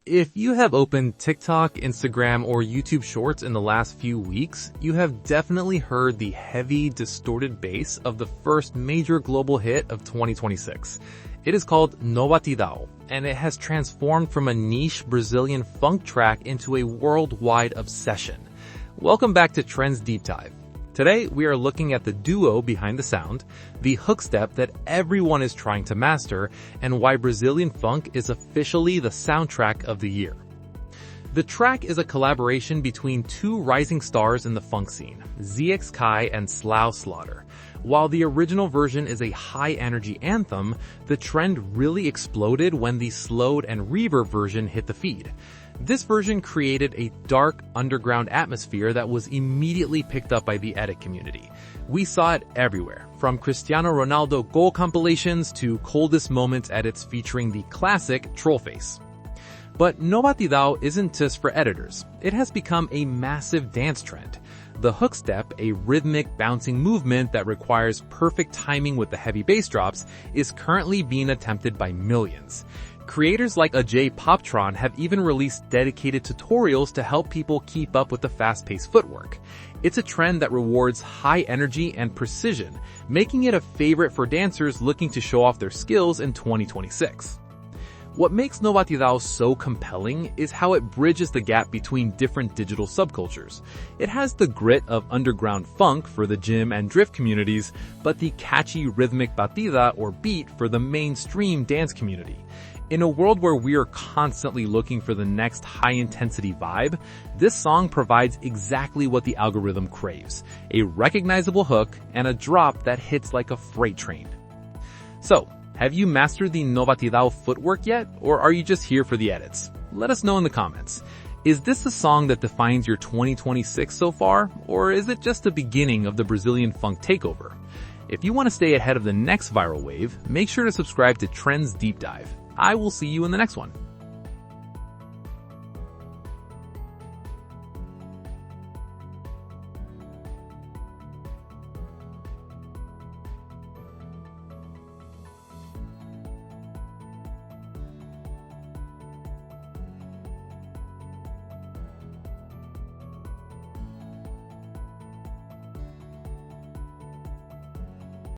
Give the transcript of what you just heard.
If you have opened TikTok, Instagram, or YouTube Shorts in the last few weeks, you have definitely heard the heavy, distorted bass of the first major global hit of 2026. It is called No Batidão, and it has transformed from a niche Brazilian funk track into a worldwide obsession. Welcome back to Trends Deep Dive. Today, we are looking at the duo behind the sound, the hookstep that everyone is trying to master, and why Brazilian funk is officially the soundtrack of the year. The track is a collaboration between two rising stars in the funk scene, ZXKAI and Slxughter. While the original version is a high-energy anthem, the trend really exploded when the slowed-and-reverb version hit the feed. This version created a dark, underground atmosphere that was immediately picked up by the edit community. We saw it everywhere, from Cristiano Ronaldo goal compilations to Coldest Moments edits featuring the classic Trollface. But No Batidão isn't just for editors. It has become a massive dance trend. The hookstep, a rhythmic, bouncing movement that requires perfect timing with the heavy bass drops, is currently being attempted by millions. Creators like Ajay Poptron have even released dedicated tutorials to help people keep up with the fast-paced footwork. It's a trend that rewards high energy and precision, making it a favorite for dancers looking to show off their skills in 2026. What makes No Batidão so compelling is how it bridges the gap between different digital subcultures. It has the grit of underground funk for the gym and drift communities, but the catchy rhythmic batida or beat for the mainstream dance community. In a world where we are constantly looking for the next high-intensity vibe, this song provides exactly what the algorithm craves: a recognizable hook and a drop that hits like a freight train. So, have you mastered the No Batidão footwork yet, or are you just here for the edits? Let us know in the comments. Is this the song that defines your 2026 so far, or is it just the beginning of the Brazilian funk takeover? If you want to stay ahead of the next viral wave, make sure to subscribe to Trends Deep Dive. I will see you in the next one.